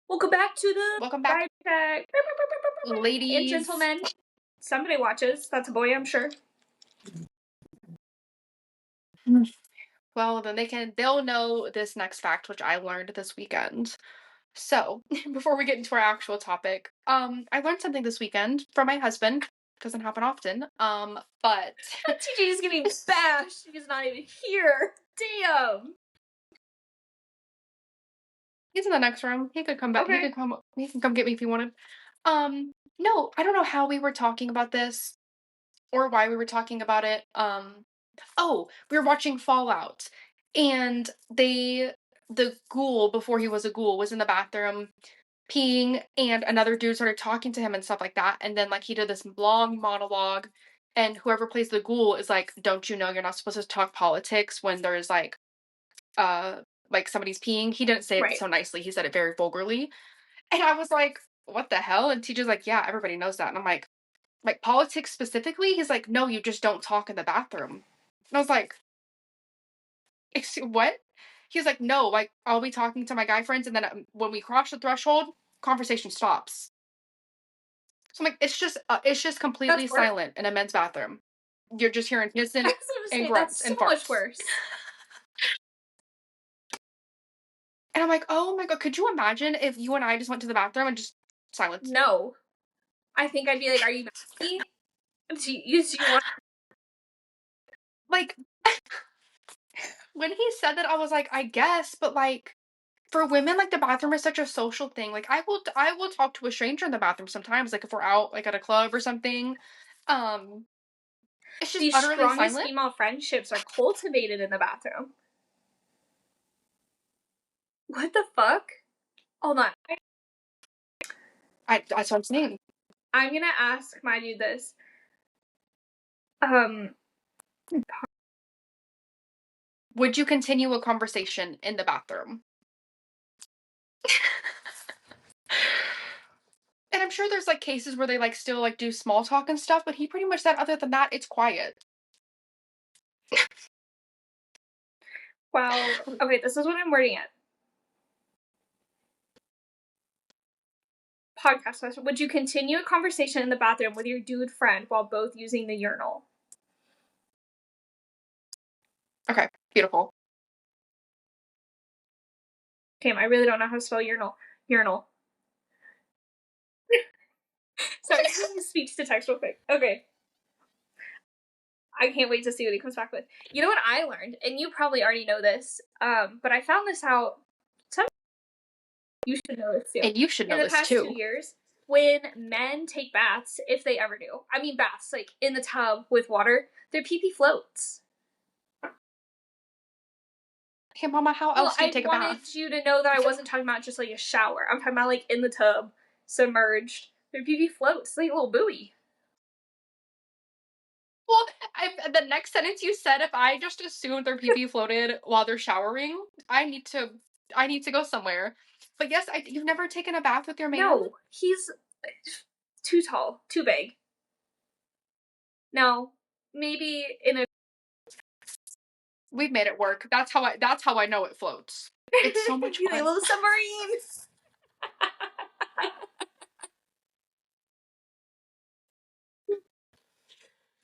Welcome back to the Welcome back, Check. And ladies. gentlemen. Somebody watches. That's a boy, I'm sure. Well, then they'll know this next fact, which I learned this weekend. So, before we get into our actual topic, I learned something this weekend from my husband. Doesn't happen often. But TJ's getting bashed. He's not even here. Damn. He's in the next room. He could come back. Okay. He can come get me if he wanted. No, I don't know how we were talking about this or why we were talking about it. We were watching Fallout, and the ghoul, before he was a ghoul, was in the bathroom peeing, and another dude started talking to him and stuff like that, and then like he did this long monologue, and whoever plays the ghoul is like, don't you know you're not supposed to talk politics when there's like somebody's peeing? He didn't say it so nicely, he said it very vulgarly, and I was like, what the hell? And teacher's like, yeah, everybody knows that. And I'm like politics specifically? He's like, no, you just don't talk in the bathroom. And I was like, what? He's like, no, like, I'll be talking to my guy friends, and then when we cross the threshold, conversation stops. So I'm like, it's just completely silent in a men's bathroom. You're just hearing hissing and grunts and farts. That's so much worse. And I'm like, oh my god, could you imagine if you and I just went to the bathroom and just silence? No. I think I'd be like, are you mad at me? Do you want... Like, when he said that, I was like, I guess, but like, for women, like, the bathroom is such a social thing. Like, I will talk to a stranger in the bathroom sometimes, like, if we're out, like, at a club or something. It's just these utterly strongest silent. female friendships are cultivated in the bathroom. What the fuck? Hold on. That's what I'm saying. I'm gonna ask my dude this. Would you continue a conversation in the bathroom? And I'm sure there's, like, cases where they, like, still, like, do small talk and stuff, but he pretty much said other than that, it's quiet. Well, okay, this is what I'm wording it. Podcast question. Would you continue a conversation in the bathroom with your dude friend while both using the urinal? Okay, beautiful. Damn, I really don't know how to spell urinal. Urinal. Sorry, speech to text real quick. Okay. I can't wait to see what he comes back with. You know what I learned, and you probably already know this, but I found this out. You should know this too. And you should know this too. In the past 2 years, when men take baths, if they ever do, I mean baths, like in the tub with water, their pee-pee floats. Hey, Mama, how else do you take a bath? I wanted you to know that I wasn't talking about just like a shower. I'm talking about like in the tub, submerged. Their pee-pee floats, like a little buoy. Well, the next sentence you said, if I just assumed their pee-pee floated while they're showering, I need to go somewhere. But yes, you've never taken a bath with your man? No, he's too tall, too big. Now, maybe in a... We've made it work. That's how I know it floats. It's so much fun. Little submarines.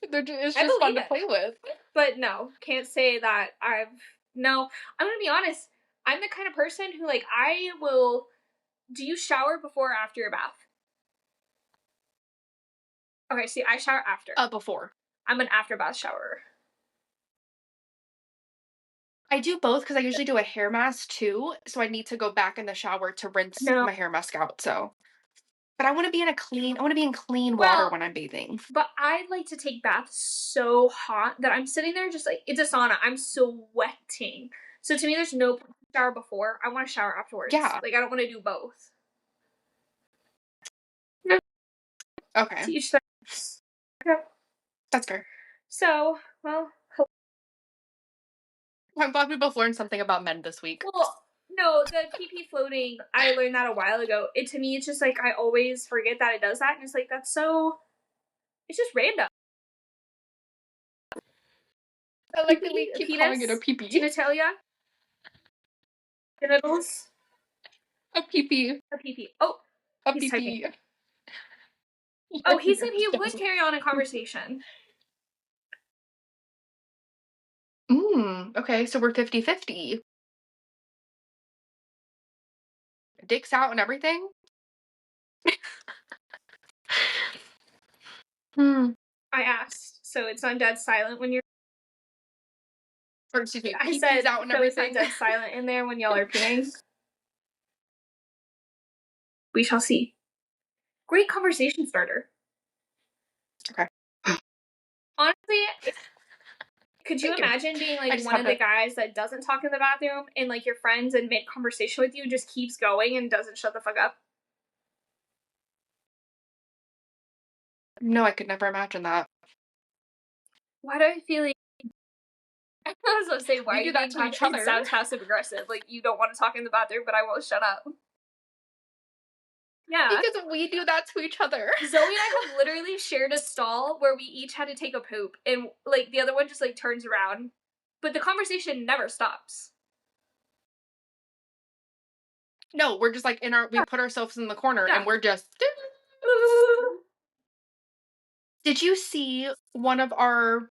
It's just fun to play with. But no, can't say that no, I'm gonna be honest. I'm the kind of person who, like, I will... Do you shower before or after your bath? Okay, see, I shower after. Before. I'm an after bath showerer. I do both because I usually do a hair mask too, so I need to go back in the shower to rinse my hair mask out, so. But I want to be in clean water when I'm bathing. But I like to take baths so hot that I'm sitting there just like, it's a sauna. I'm sweating. So to me, there's no shower before. I want to shower afterwards. Yeah. Like, I don't want to do both. Okay. To each their... That's fair. So, well... I'm glad we both learned something about men this week. Well, no, the pee-pee floating, I learned that a while ago. To me, it's just like, I always forget that it does that, and it's like, that's so... It's just random. I like that we keep calling it a pee-pee. Genitalia? Genitals? A pee-pee. A pee-pee. Oh, A he's typing. pee-pee. Oh, he said he would carry on a conversation. Okay, so we're 50-50. Dicks out and everything? Hmm. I asked, so it's on dead silent when you're. Or excuse me, I pee-pees said, out and so it's on everything. dead silent in there when y'all are peeing. We shall see. Great conversation starter. Okay. Honestly, could you Thank you. imagine being I like just one have of the to guys that doesn't talk in the bathroom and like your friends in mid conversation with you just keeps going and doesn't shut the fuck up? No, I could never imagine that. Why do I feel like I was gonna say, why We are do you that being to each it other. sounds passive aggressive. Like you don't want to talk in the bathroom, but I won't shut up. Yeah. Because we do that to each other. Zoe and I have literally shared a stall where we each had to take a poop and like the other one just like turns around. But the conversation never stops. No, we're just like we put ourselves in the corner Yeah. and we're just. Did you see one of our,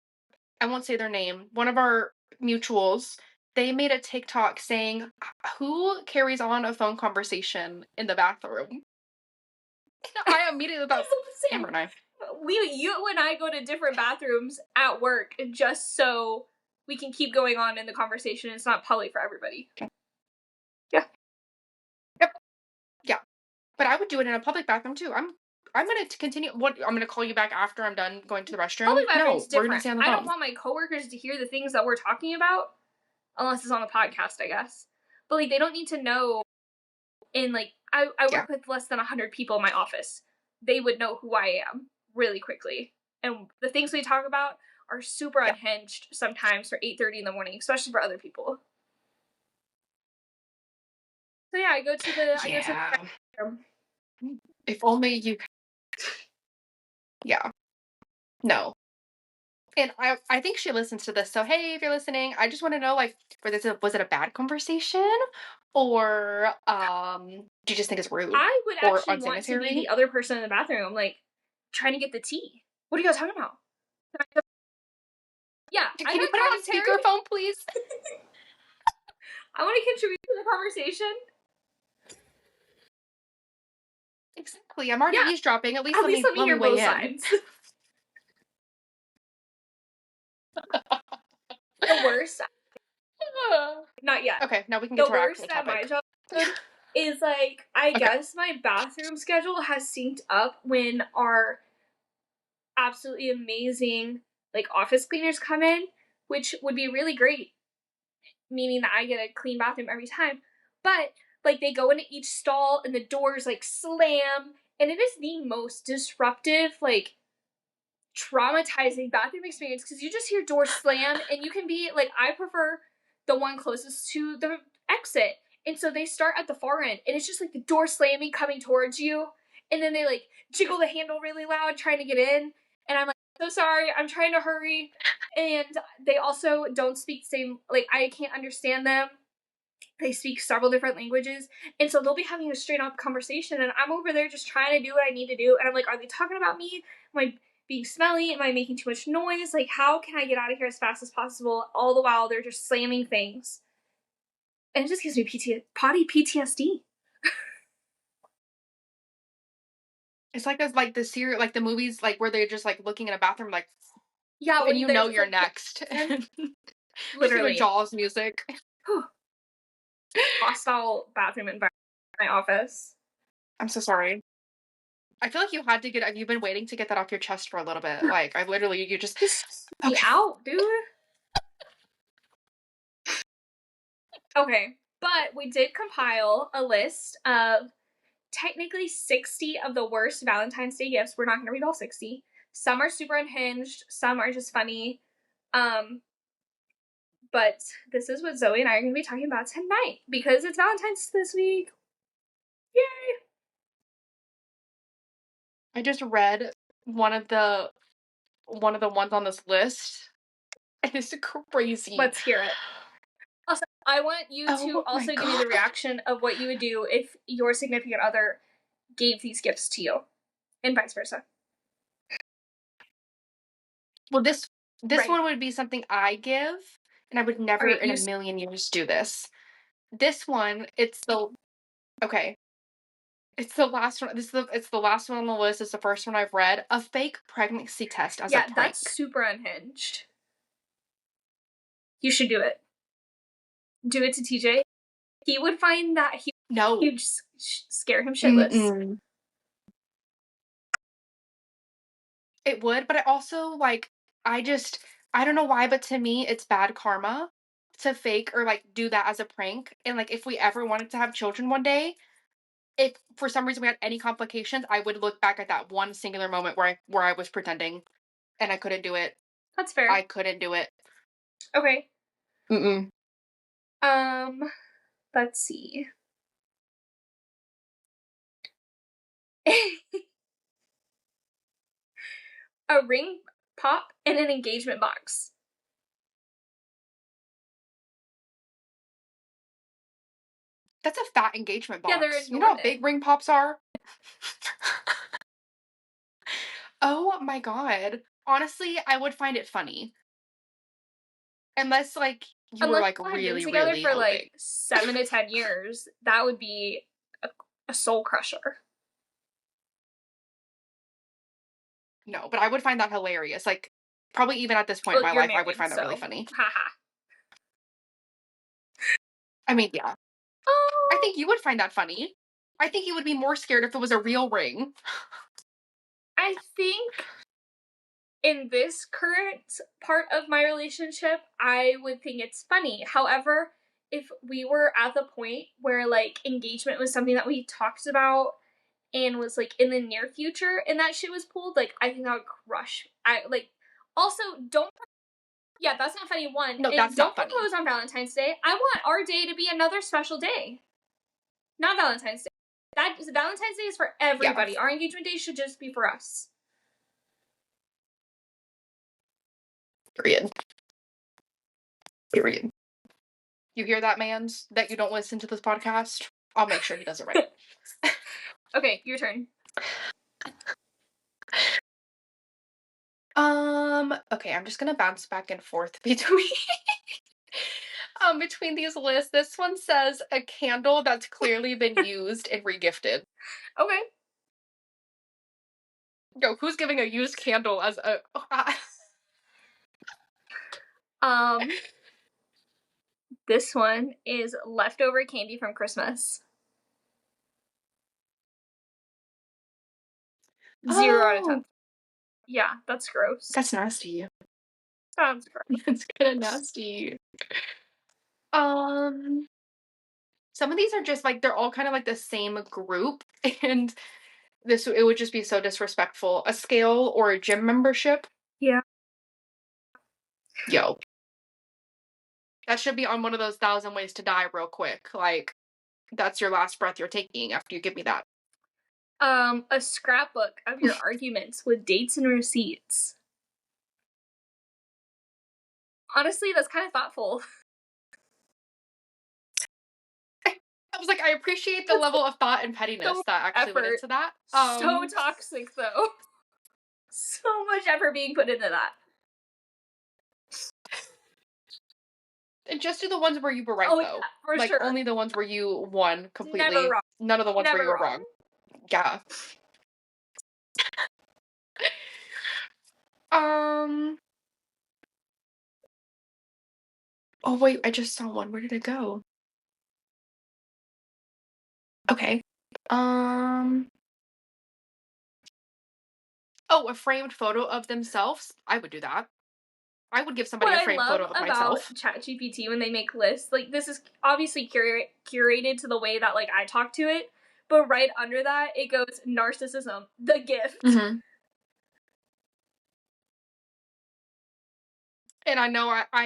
I won't say their name, one of our mutuals, they made a TikTok saying, who carries on a phone conversation in the bathroom? I immediately thought, Amber and I. You and I go to different bathrooms at work just so we can keep going on in the conversation. It's not public for everybody. Yeah. Yep. Yeah. But I would do it in a public bathroom too. I'm gonna continue. What, I'm gonna call you back after I'm done going to the restroom? Public bathroom's No, we're gonna different. stay on the I phone. don't want my coworkers to hear the things that we're talking about unless it's on a podcast, I guess. But like they don't need to know. In like I Yeah. work with less than 100 people in my office. They would know who I am really quickly. And the things we talk about are super Yeah. unhinged sometimes for 8:30 in the morning, especially for other people. So yeah, I go to the bathroom. If only you. Yeah. No. And I think she listens to this. So hey, if you're listening, I just want to know, like, was it a bad conversation, or do you just think it's rude I would or actually want to be unsanitary? the other person in the bathroom, like trying to get the tea. What are you guys talking about? Yeah, I Can you got put it on commentary. speakerphone, please? I want to contribute to the conversation. Exactly. I'm already Yeah, eavesdropping. At least at least let me let me hear weigh both in. sides. The worst, not yet. Okay, now we can get The to our worst actual at my topic. job is like I Okay. guess my bathroom schedule has synced up when our absolutely amazing like office cleaners come in, which would be really great, meaning that I get a clean bathroom every time. But like they go into each stall and the doors like slam, and it is the most disruptive, like traumatizing bathroom experience because you just hear doors slam and you can be like, I prefer the one closest to the exit. And so they start at the far end and it's just like the door slamming coming towards you. And then they like jiggle the handle really loud trying to get in. And I'm like, so sorry, I'm trying to hurry. And they also don't speak the same, like, I can't understand them. They speak several different languages. And so they'll be having a straight up conversation. And I'm over there just trying to do what I need to do. And I'm like, are they talking about me? Am I being smelly? Am I making too much noise? Like, how can I get out of here as fast as possible? All the while they're just slamming things. And it just gives me potty PTSD. It's like the series, like the movies, like where they're just like looking in a bathroom, like, Yeah, and when you they're know just you're like, next. and Just hear a literally, Jaws music. hostile bathroom environment in my office. I'm so sorry. I feel like you had to get. You've been waiting to get that off your chest for a little bit. Like I literally, you just Just me okay. out, dude. Okay, but we did compile a list of technically 60 of the worst Valentine's Day gifts. We're not going to read all 60. Some are super unhinged, some are just funny. But this is what Zoe and I are going to be talking about tonight because it's Valentine's this week. Yay! I just read one of the ones on this list. And it's crazy. Let's hear it. Also, I want you to Oh my also give me god. the reaction of what you would do if your significant other gave these gifts to you, and vice versa. Well, this Right. one would be something I give, and I would never Alright, in a million years do this. This one, it's the okay. It's the last one. It's the last one on the list. It's the first one I've read. A fake pregnancy test as a yeah, that's prank. super unhinged. You should do it. Do it to TJ. He would find that No. he'd scare him shitless. Mm-mm. It would, but I also like I don't know why, but to me it's bad karma to fake or like do that as a prank. And like if we ever wanted to have children one day, if for some reason we had any complications, I would look back at that one singular moment where I was pretending and I couldn't do it. That's fair. I couldn't do it. Okay. Mm-mm. Um, let's see. A ring pop and an engagement box. That's a fat engagement Yeah, they're box. You know how enormous. big ring pops are? Oh my god. Honestly, I would find it funny. Unless like you were Unless like you had been really, together really for like hoping. 7 to 10 years, that would be a soul crusher. No, but I would find that hilarious. Like probably even at this point in Well, my you're life, I would married, find that really so funny. haha. I mean, yeah. I Oh, think you would find that funny. I think you would be more scared if it was a real ring. I think in this current part of my relationship, I would think it's funny. However, if we were at the point where like engagement was something that we talked about and was like in the near future and that shit was pulled, like I think that would crush. I like also don't yeah, that's not funny one. No, And that's don't not funny. propose on Valentine's Day. I want our day to be another special day. Not Valentine's Day. Valentine's Day is for Yeah. everybody. Our engagement day should just be for us. Period. Period. You hear that, mans? That you don't listen to this podcast? I'll make sure he does it right. Okay, your turn. Okay, I'm just gonna bounce back and forth between between these lists. This one says a candle that's clearly been used and regifted. Okay. Yo, who's giving a used candle as a Um, this one is leftover candy from Christmas. 0 out of 10. Oh, Yeah, that's gross. that's nasty. Sounds gross. That's kind of nasty. Um, some of these are just like they're all kind of like the same group, and this it would just be so disrespectful. A scale or a gym membership. Yeah. Yo, that should be on one of those 1,000 ways to die real quick. Like that's your last breath you're taking after you give me that. A scrapbook of your arguments with dates and receipts. Honestly, that's kind of thoughtful. I was like, I appreciate the level of thought and pettiness So that actually went effort. into that. So toxic, though. So much effort being put into that. And just do the ones where you were right, Oh, though. yeah, for Like sure. only the ones where you won Never completely. wrong. None of the ones where Never you were wrong. wrong. Yeah. Um. Oh wait, I just saw one. Where did it go? Okay. Um. Oh, a framed photo of themselves. I would do that. I would give somebody What a I framed love photo of about myself. ChatGPT when they make lists, like this is obviously curated to the way that like I talk to it, but right under that it goes narcissism, the gift. Mm-hmm. And I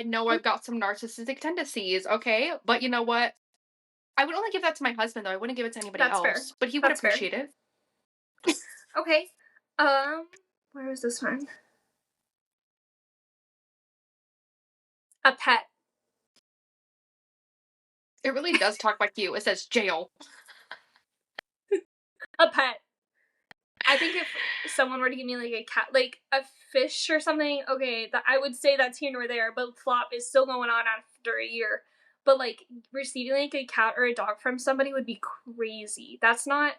know I've got some narcissistic tendencies, okay? But you know what? I would only give that to my husband though. I wouldn't give it to anybody That's fair. else. But he would That's fair. appreciate it. Okay. Where was this one? A pet. It really does talk like you. It says jail. A pet. I think if someone were to give me like a cat, like a fish or something, okay, I would say that's here nor there. But flop is still going on after a year. But like receiving like a cat or a dog from somebody would be crazy. That's not.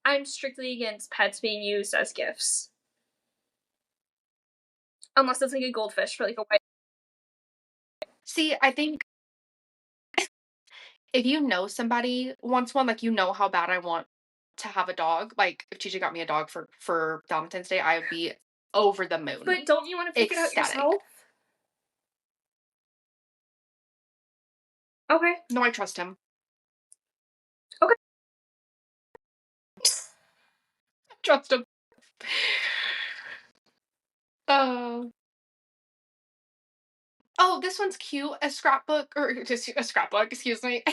I'm strictly against pets being used as gifts, unless it's like a goldfish for like a white. See, I think if you know somebody wants one, like, you know how bad I want to have a dog, like, if TJ got me a dog for Valentine's Day, I would be over the moon, But don't you want to pick it out ecstatic. yourself? Okay. No, I trust him. Okay. Trust him. Oh. Oh, this one's cute. A scrapbook, or just a scrapbook, excuse me.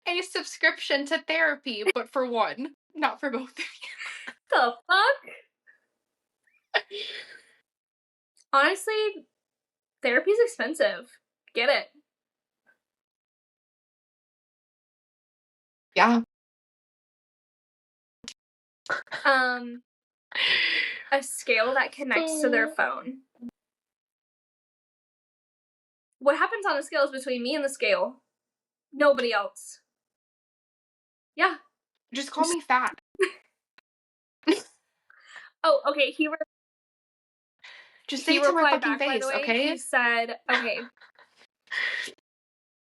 A subscription to therapy, but for one, not for both of you. The fuck? Honestly, therapy's expensive. Get it. Yeah. A scale that connects to their phone. What happens on the scale is between me and the scale. Nobody else. Yeah. Just call me fat. Oh, okay. Just say He it to my replied fucking back, by the face, way. okay? He said, okay.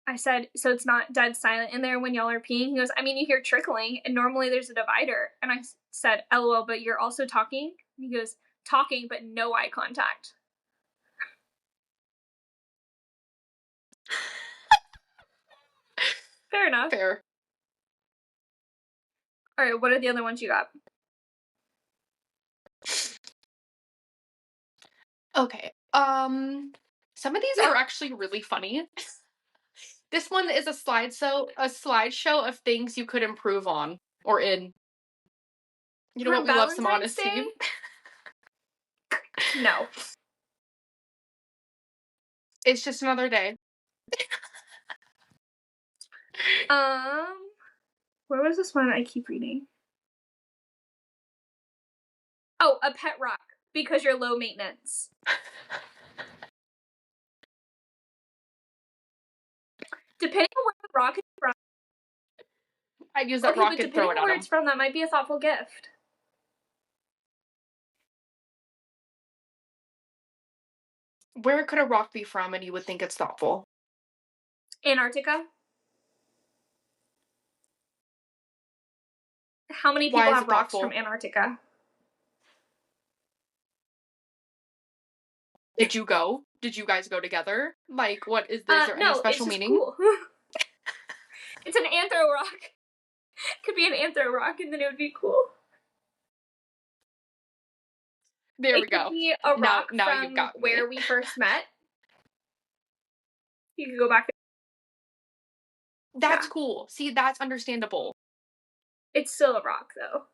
I said, so it's not dead silent in there when y'all are peeing? He goes, I mean, you hear trickling, and normally there's a divider. And I said, LOL, but you're also talking? And he goes, talking, but no eye contact. Fair enough. Fair. All right, what are the other ones you got? Okay. Some of these are actually really funny. This one is a slideshow of things you could improve on or in. You know For what? We love some Valentine's honesty. Day? No. It's just another day. Where was this one I keep reading? Oh, a pet rock because you're low maintenance. Depending on where the rock is from. I'd use that Okay, rock but and throw depending it on at where him. it's from, that might be a thoughtful gift. Where could a rock be from and you would think it's thoughtful? Antarctica. How many Why people is have it rocks thoughtful? from Antarctica? Did you go? Did you guys go together? Like, what is there any No, it's special just meaning? cool. It's an anthro rock. Could be an anthro rock, and then it would be cool. There we It could go. be a rock Now you've from got me. where we first met. You could go back. That's Yeah. cool. See, that's understandable. It's still a rock, though.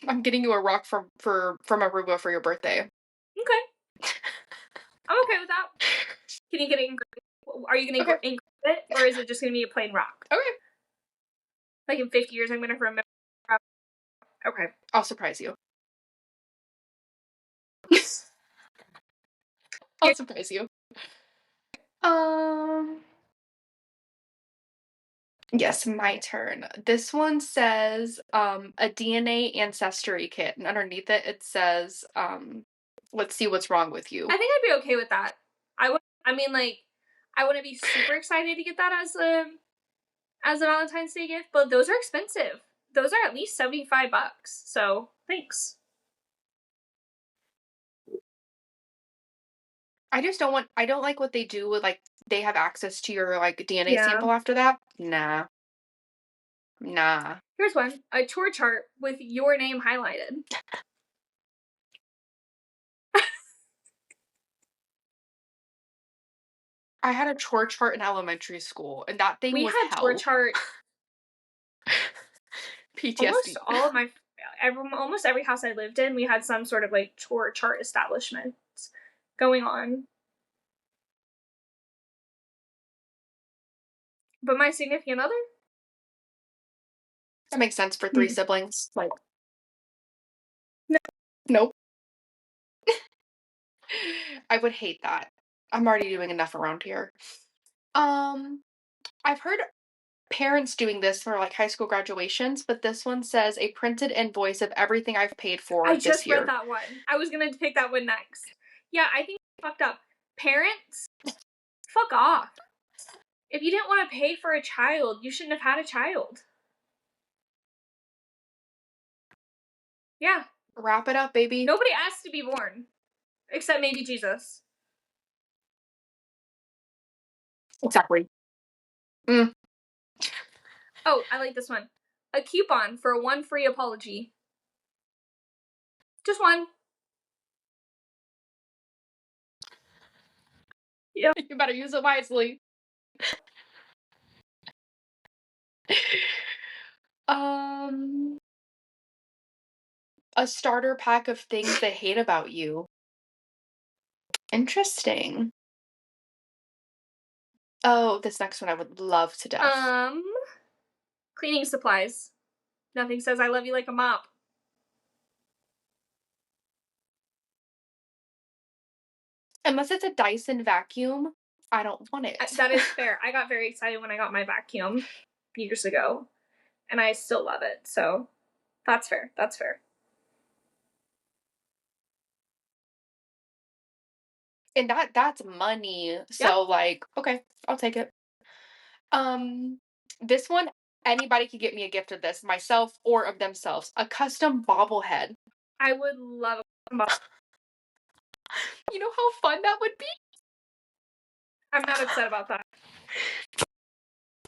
I'm getting you a rock from Aruba for your birthday. Okay. I'm okay with that. Can you get it engraved? Are you going to Okay. engrave it, or is it just going to be a plain rock? Okay. Like in 50 years, I'm going to remember. Okay. I'll surprise you. I'll surprise you. Yes, my turn. This one says a DNA ancestry kit, and underneath it it says let's see what's wrong with you. I think I'd be okay with that. I wouldn't be super excited to get that as a Valentine's Day gift, but those are expensive. Those are at least $75. So thanks. I don't like what they do with, like, they have access to your, like, DNA Yeah. sample after that. Nah. Here's one: a chore chart with your name highlighted. I had a chore chart in elementary school, and that thing We was had chore hell. chart PTSD. almost every house I lived in. We had some sort of like chore chart establishment going on. But my significant other? That makes sense for 3 Hmm. siblings, like No. nope. I would hate that. I'm already doing enough around here. Um, I've heard parents doing this for, like, high school graduations, but this one says, "A printed invoice of everything I've paid I for this just read year." that one. I was gonna pick that one next. Yeah, I think it's fucked up. Parents, fuck off. If you didn't want to pay for a child, you shouldn't have had a child. Yeah. Wrap it up, baby. Nobody asked to be born. Except maybe Jesus. Exactly. Mm. Oh, I like this one. A coupon for one free apology. Just one. Yeah. You better use it wisely. Um, a starter pack of things they hate about you. Interesting. Oh, this next one I would love to death. Cleaning supplies. Nothing says I love you like a mop. Unless it's a Dyson vacuum, I don't want it. That is fair. I got very excited when I got my vacuum years ago, and I still love it. So that's fair. That's fair. And that's money. Yeah, So like, okay, I'll take it. Um, this one, anybody could get me a gift of this, myself or of themselves. A custom bobblehead. I would love a You know how fun that would be? I'm not upset about that.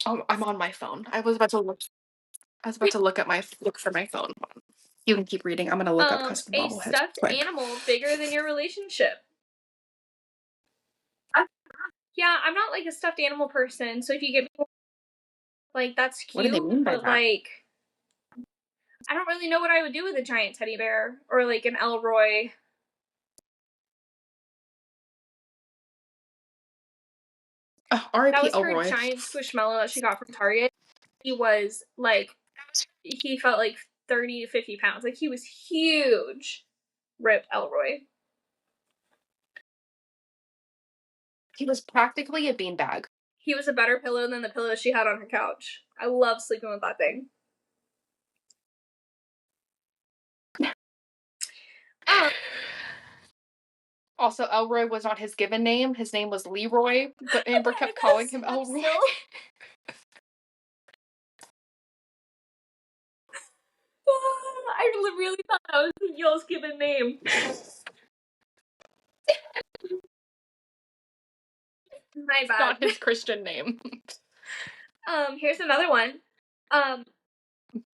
Oh, I'm on my phone. I was about to look for my phone. You can keep reading. I'm gonna look up custom A bobbleheads stuffed quick. animal bigger than your relationship. Yeah, I'm not like a stuffed animal person, so if you get me like that's What do they cute, mean by but that? like I don't really know what I would do with a giant teddy bear or like an Elroy. Oh, That R.I.P. was her Elroy. giant squishmallow that she got from Target. He was like he felt like 30 to 50 pounds. Like he was huge. Rip Elroy. He was practically a beanbag. He was a better pillow than the pillow she had on her couch. I love sleeping with that thing. Um, Also, Elroy was not his given name. His name was Leroy, but Amber okay, kept calling that's him up Elroy. still. I really thought that was y'all's given name. My bad. Not his Christian name. Here's another one. Um,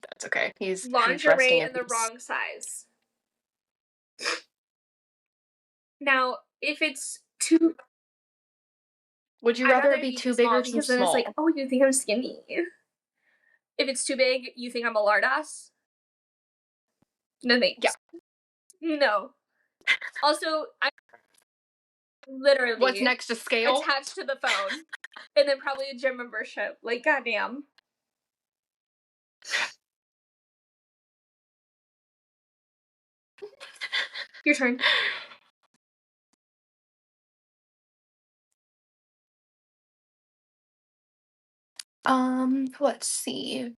That's okay. He's resting lingerie in in the peace. wrong size. Now, if it's too, Would you I'd rather rather it it be be too too big or small too because then it's like, small? oh, you think I'm skinny. If it's too big, you think I'm a lardass. No Yeah. thanks. No. Also, I'm What's literally next to scale? attached to the phone, and then probably a gym membership. Like, goddamn. Your turn. Let's see.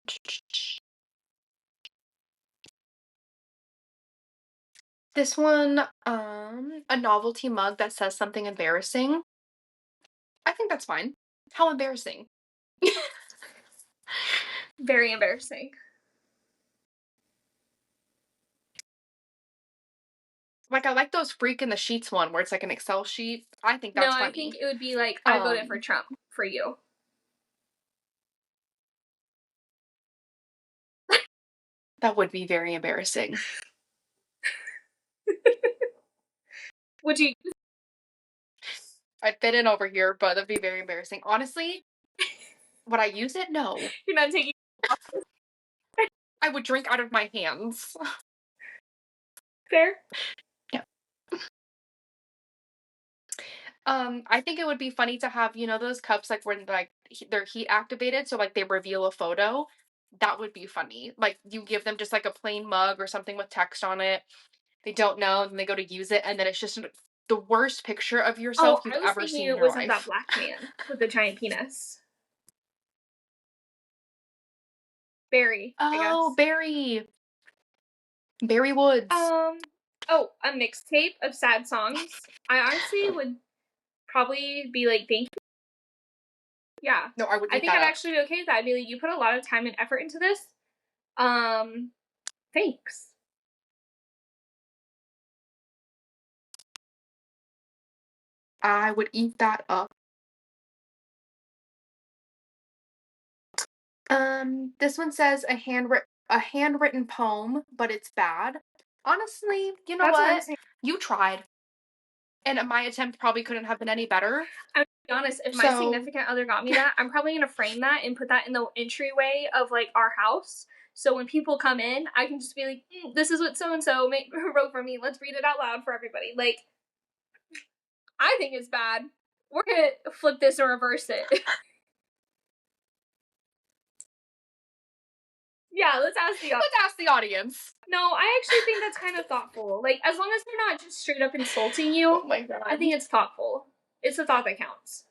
This one, a novelty mug that says something embarrassing. I think that's fine. How embarrassing. Very embarrassing. Like I like those freak in the sheets one where it's like an Excel sheet. I think No, that's I think funny. it would be like, I voted for Trump for you. That would be very embarrassing. Would you? I'd fit in over here, but that'd be very embarrassing. Honestly, would I use it? No. You're not taking. I would drink out of my hands. Fair. Yeah. I think it would be funny to have, those cups, like, when, like, they're heat activated, so, like, they reveal a photo. That would be funny. Like, you give them just, like, a plain mug or something with text on it. They don't know, and they go to use it, and then it's just the worst picture of yourself Oh, you've I was ever thinking seen in it your was of that life. black man with the giant penis. Barry, I Oh, guess. Barry Woods. Um, oh, a mixtape of sad songs. I honestly would probably be like, thank you. Yeah. No, I would I eat think that I'd up. actually be okay with that. I'd be like, you put a lot of time and effort into this. Um, thanks. I would eat that up. This one says a handwritten poem, but it's bad. Honestly, you know That's what I'm what? saying. You tried, and my attempt probably couldn't have been any better. I'm be honest, if my So, significant other got me that, I'm probably gonna frame that and put that in the entryway of like our house. So when people come in, I can just be like, "This is what so and so wrote for me. Let's read it out loud for everybody." Like, I think it's bad. We're gonna flip this or reverse it. Yeah, let's ask the. let's ask the audience. No, I actually think that's kind of thoughtful. Like, as long as they're not just straight up insulting Oh you, my I god. think it's thoughtful. It's the thought that counts.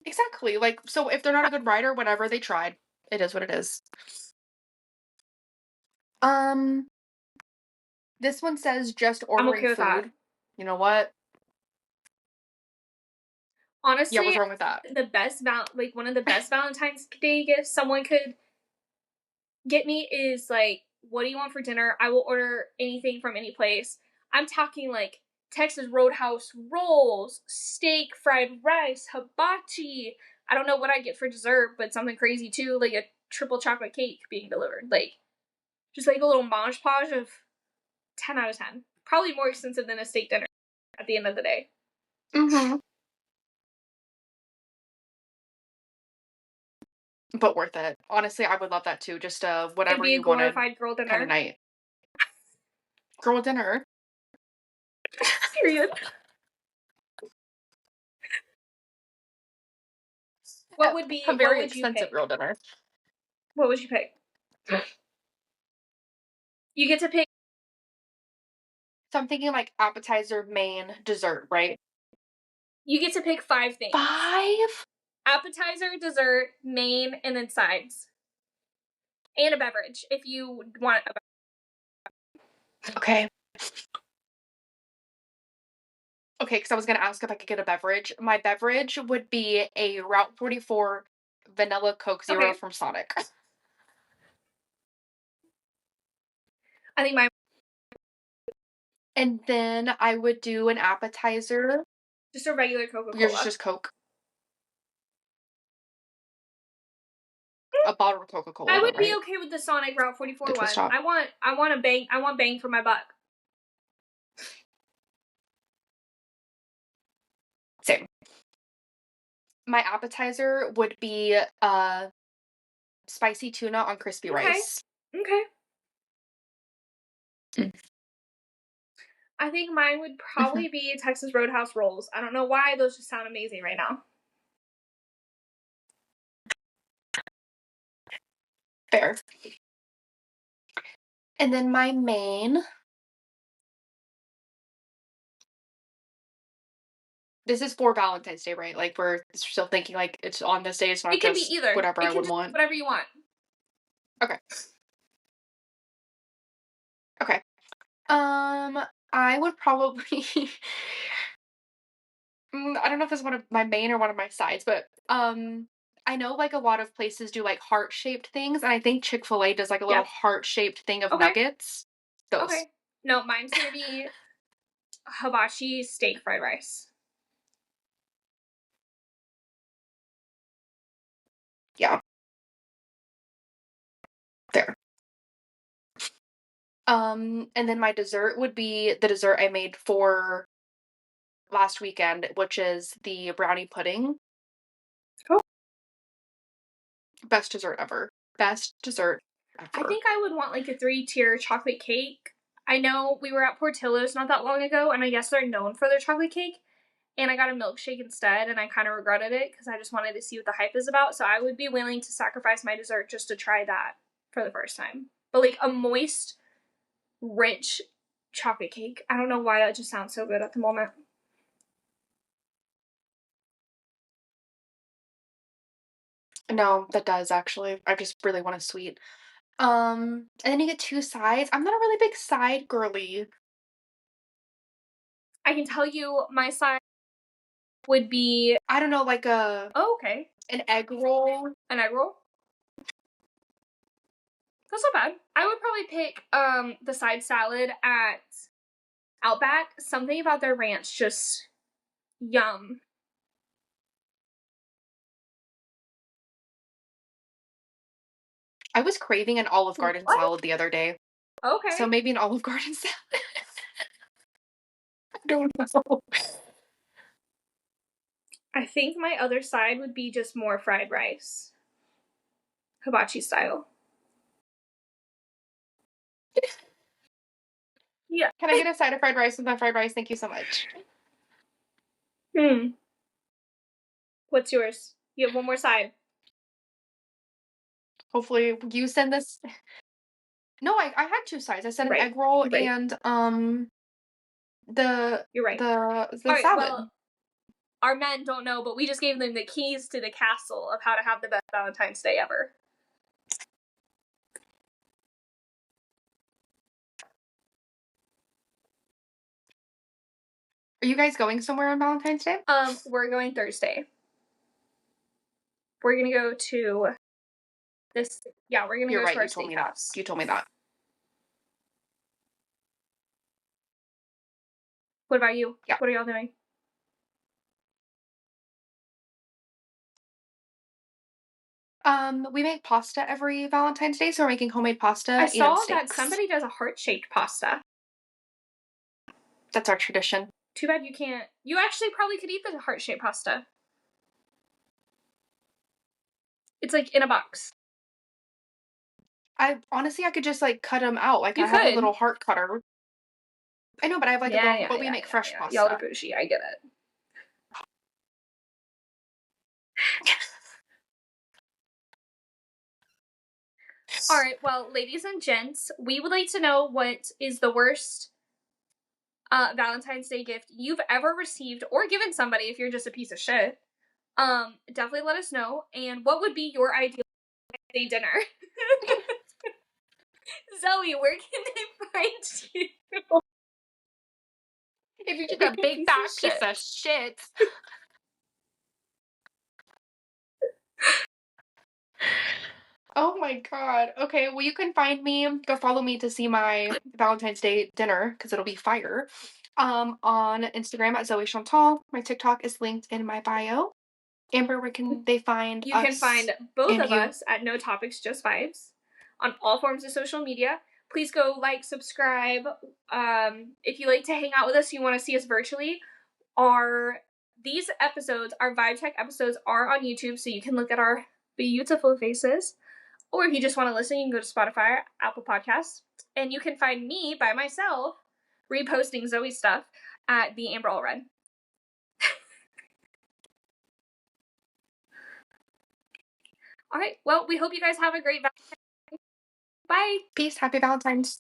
Exactly. Like, so if they're not a good writer, whatever, they tried. It is what it is. Um, this one says just I'm ordering okay with that. food. You know what? Yeah, Honestly, what's wrong with that? like one of the best Valentine's Day gifts someone could get me is like, what do you want for dinner? I will order anything from any place. I'm talking like Texas Roadhouse rolls, steak, fried rice, hibachi. I don't know what I get for dessert, but something crazy too, like a triple chocolate cake being delivered. Like, just like a little montage podge of 10 out of 10. Probably more expensive than a steak dinner at the end of the day. Mm-hmm. But worth it. Honestly, I would love that too. Just It'd whatever be a you wanted glorified girl kind of dinner. night. Girl dinner. Period. A What very would you expensive pick? girl dinner. What would you pick? You get to pick. So I'm thinking like appetizer, main, dessert, right? You get to pick 5 things: 5? appetizer, dessert, main, and then sides, and a beverage if you want a. Okay. Okay, because I was gonna ask if I could get a beverage. My beverage would be a Route 44 vanilla Coke Zero Okay, from Sonic. I think mine And then I would do an appetizer. just a regular Coca Yours is Cola. just Coke. A bottle of I Coca-Cola though, would be right? okay with the Sonic Route 44 The twist one. top. I want bang for my buck. Same. My appetizer would be spicy tuna on crispy Okay, rice. okay. Mm. I think mine would Mhm. probably be Texas Roadhouse rolls. I don't know why those just sound amazing right now. Fair. And then my main. This is for Valentine's Day, right? Like we're still thinking like it's on this day. It's not It can be just either. whatever It I can would just be want. whatever you want. Okay. Okay. Um, I would probably. I don't know if it's one of my main or one of my sides, but I know like a lot of places do like heart shaped things, and I think Chick-fil-A does like a little Yep. heart shaped thing of Okay. nuggets. Those. Okay. No, mine's gonna be hibachi steak fried rice. Yeah, there. And then my dessert would be the dessert I made for last weekend, which is the brownie pudding. Oh. Best dessert ever. Best dessert I ever. think I would want like a 3-tier chocolate cake. I know we were at Portillo's not that long ago, and I guess they're known for their chocolate cake. And I got a milkshake instead, and I kind of regretted it because I just wanted to see what the hype is about. So I would be willing to sacrifice my dessert just to try that for the first time. But like a moist, rich chocolate cake. I don't know why that just sounds so good at the moment. No, that does actually. I just really want a sweet. And then you get 2 sides. I'm not a really big side girly. I can tell you my side would be, I don't know, like oh, okay, an egg roll. an egg roll. That's not bad. I would probably pick the side salad at Outback. Something about their ranch just yum. I was craving an Olive Garden What? salad the other day. So Okay. maybe an Olive Garden salad. I don't know. I think my other side would be just more fried rice. Hibachi style. Yeah. Can I get a side of fried rice with my fried rice? Thank you so much. Hmm. What's yours? You have one more side. Hopefully you send this. No, I had 2 sides. I said an Right. egg roll Right. and the You're right. the All right. salad. Well, our men don't know, but we just gave them the keys to the castle of how to have the best Valentine's Day ever. Are you guys going somewhere on Valentine's Day? We're going Thursday. We're gonna go to this. Yeah, we're gonna You're go right. to our You told me that. steakhouse. You told me that. What about you? Yeah. What are y'all doing? We make pasta every Valentine's Day, so we're making homemade pasta I and saw that steaks. somebody does a heart-shaped pasta. That's our tradition. Too bad you can't. You actually probably could eat the heart-shaped pasta. It's like in a box. I honestly, I could just like cut them out. Like You I have a could. little heart cutter. I know, but I have like a little. But we make fresh Y'all are pasta. bougie. I get it. All right. Well, ladies and gents, we would like to know what is the worst Valentine's Day gift you've ever received or given somebody if you're just a piece of shit. Definitely let us know. And what would be your ideal day dinner? Zoe, where can they find you? If you're just a big fat piece of shit. Oh my god. Okay, well you can find me. Go follow me to see my Valentine's Day dinner because it'll be fire. On Instagram at Zoe Chantal. My TikTok is linked in my bio. Amber, where can they find You us? can find both and of you? us at No Topics Just Vibes on all forms of social media. Please go like, subscribe. If you like to hang out with us, you want to see us virtually. These episodes, our Vibe Check episodes, are on YouTube, so you can look at our beautiful faces. Or if you just want to listen, you can go to Spotify, Apple Podcasts, and you can find me by myself reposting Zoe's stuff at the Amber Allred. All right. Well, we hope you guys have a great Valentine's. Bye. Peace. Happy Valentine's.